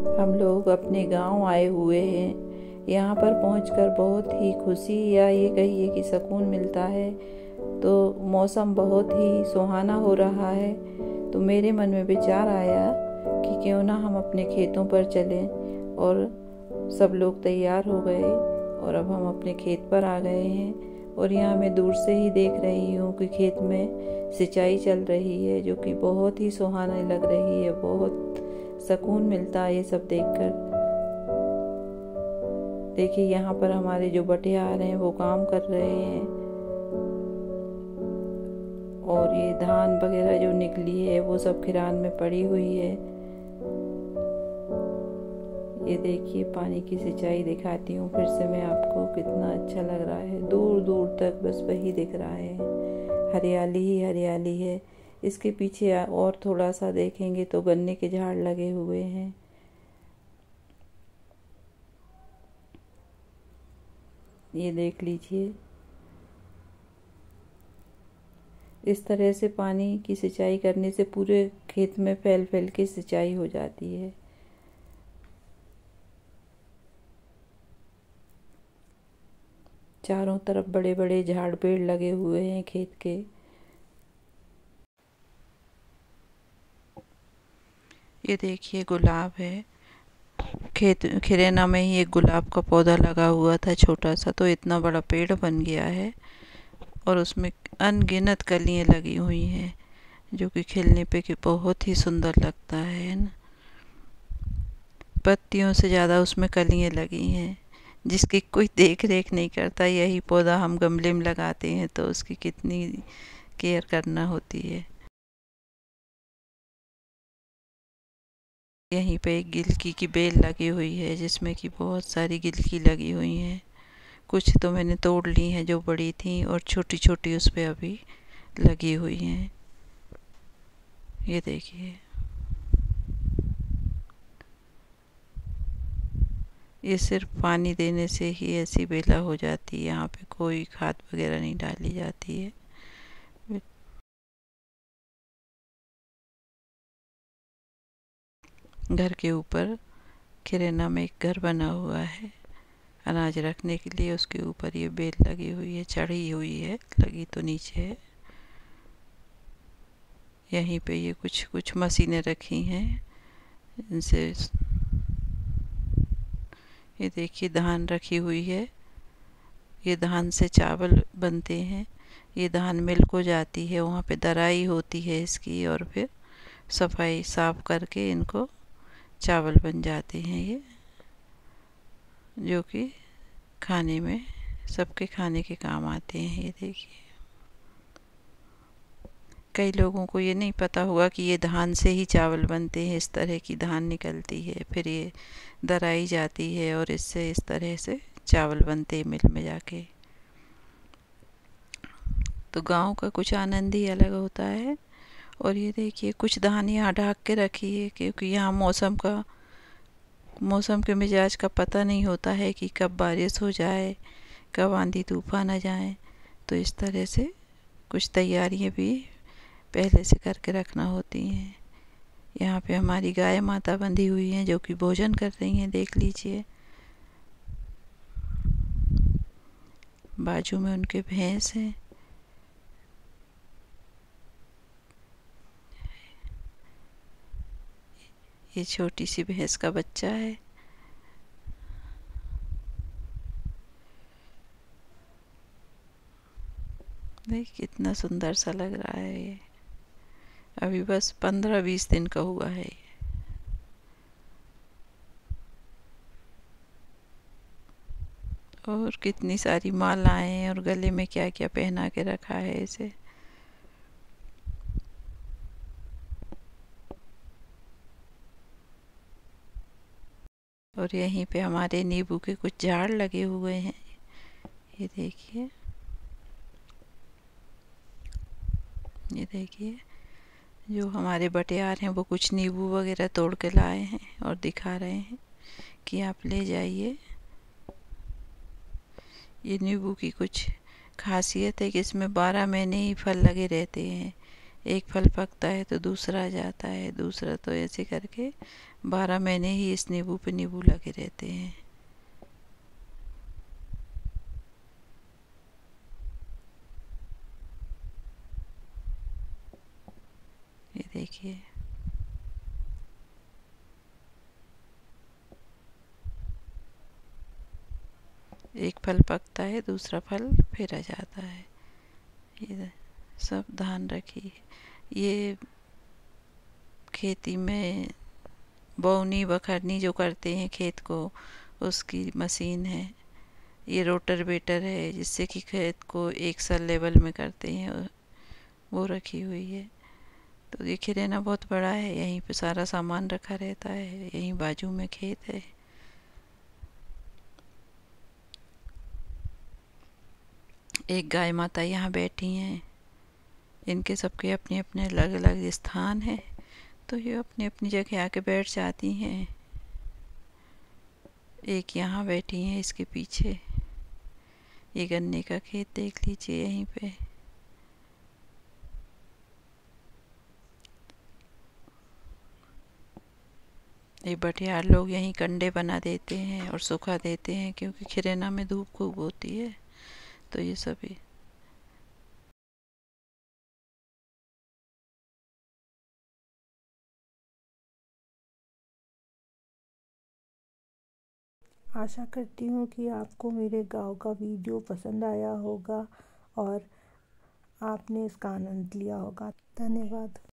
हम लोग अपने गांव आए हुए हैं। यहाँ पर पहुंचकर बहुत ही खुशी या ये कहिए कि सुकून मिलता है। तो मौसम बहुत ही सुहाना हो रहा है। तो मेरे मन में विचार आया कि क्यों ना हम अपने खेतों पर चलें। और सब लोग तैयार हो गए और अब हम अपने खेत पर आ गए हैं। और यहाँ मैं दूर से ही देख रही हूँ कि खेत में सिंचाई चल रही है, जो कि बहुत ही सुहानी लग रही है। बहुत सुकून मिलता है ये सब देखकर। देखिए यहाँ पर हमारे जो बटियार हैं वो काम कर रहे हैं। और ये धान वगैरह जो निकली है वो सब खिरान में पड़ी हुई है। ये देखिए पानी की सिंचाई दिखाती हूँ फिर से मैं आपको, कितना अच्छा लग रहा है। दूर दूर तक बस वही दिख रहा है, हरियाली ही हरियाली है। इसके पीछे और थोड़ा सा देखेंगे तो गन्ने के झाड़ लगे हुए हैं। ये देख लीजिए, इस तरह से पानी की सिंचाई करने से पूरे खेत में फैल फैल के सिंचाई हो जाती है। चारों तरफ बड़े बड़े झाड़ पेड़ लगे हुए हैं खेत के। ये देखिए गुलाब है। खेत खिरेना में ही एक गुलाब का पौधा लगा हुआ था छोटा सा, तो इतना बड़ा पेड़ बन गया है। और उसमें अनगिनत कलियां लगी हुई हैं, जो कि खिलने पे कि बहुत ही सुंदर लगता है ना। पत्तियों से ज़्यादा उसमें कलियां लगी हैं, जिसकी कोई देख रेख नहीं करता। यही पौधा हम गमले में लगाते हैं तो उसकी कितनी केयर करना होती है। यहीं पे एक गिलकी की बेल लगी हुई है, जिसमें कि बहुत सारी गिलकी लगी हुई हैं। कुछ तो मैंने तोड़ ली हैं जो बड़ी थी, और छोटी छोटी उस पे अभी लगी हुई हैं। ये देखिए, ये सिर्फ पानी देने से ही ऐसी बेला हो जाती है। यहाँ पे कोई खाद वगैरह नहीं डाली जाती है। घर के ऊपर खिरेना में एक घर बना हुआ है अनाज रखने के लिए। उसके ऊपर ये बेल लगी हुई है, चढ़ी हुई है, लगी तो नीचे है। यहीं पे ये कुछ कुछ मशीनें रखी हैं, इनसे ये देखिए धान रखी हुई है। ये धान से चावल बनते हैं। ये धान मिल को जाती है, वहाँ पे दराई होती है इसकी, और फिर सफाई साफ करके इनको चावल बन जाते हैं ये, जो कि खाने में सबके खाने के काम आते हैं। ये देखिए, कई लोगों को ये नहीं पता होगा कि ये धान से ही चावल बनते हैं। इस तरह की धान निकलती है, फिर ये दराई जाती है और इससे इस तरह से चावल बनते हैं मिल में जाके। तो गांव का कुछ आनंद ही अलग होता है। और ये देखिए कुछ धान यहाँ ढाक के रखी है, क्योंकि यहाँ मौसम के मिजाज का पता नहीं होता है कि कब बारिश हो जाए, कब आंधी तूफान आ जाए। तो इस तरह से कुछ तैयारियां भी पहले से करके रखना होती हैं। यहाँ पे हमारी गाय माता बंधी हुई हैं, जो कि भोजन कर रही हैं, देख लीजिए। बाजू में उनके भैंस हैं। ये छोटी सी भैंस का बच्चा है। देख कितना सुंदर सा लग रहा है ये। अभी बस 15-20 दिन का हुआ है ये। और कितनी सारी मालाएं और गले में क्या क्या पहना के रखा है इसे। और यहीं पे हमारे नींबू के कुछ झाड़ लगे हुए हैं। ये देखिए, ये देखिए, जो हमारे बटियार हैं वो कुछ नींबू वगैरह तोड़ के लाए हैं और दिखा रहे हैं कि आप ले जाइए। ये नींबू की कुछ खासियत है कि इसमें 12 महीने ही फल लगे रहते हैं। एक फल पकता है तो दूसरा आ जाता है, दूसरा, तो ऐसे करके 12 महीने ही इस नींबू पे नींबू लगे रहते हैं। ये देखिए, एक फल पकता है, दूसरा फल फेरा जाता है। ये सब ध्यान रखिए। ये खेती में बोवनी बखरनी जो करते हैं खेत को, उसकी मशीन है। ये रोटर-वेटर है जिससे कि खेत को एक सा लेवल में करते हैं, वो रखी हुई है। तो ये किराना बहुत बड़ा है, यहीं पे सारा सामान रखा रहता है, यहीं बाजू में खेत है। एक गाय माता यहाँ बैठी हैं। इनके सबके अपने अपने अलग अलग स्थान है, तो ये अपनी अपनी जगह आके बैठ जाती हैं। एक यहाँ बैठी हैं इसके पीछे। ये गन्ने का खेत देख लीजिए यहीं पे। ये बटियार लोग यहीं कंडे बना देते हैं और सुखा देते हैं, क्योंकि खिरेना में धूप खूब होती है। तो ये सभी आशा करती हूँ कि आपको मेरे गाँव का वीडियो पसंद आया होगा और आपने इसका आनंद लिया होगा। धन्यवाद।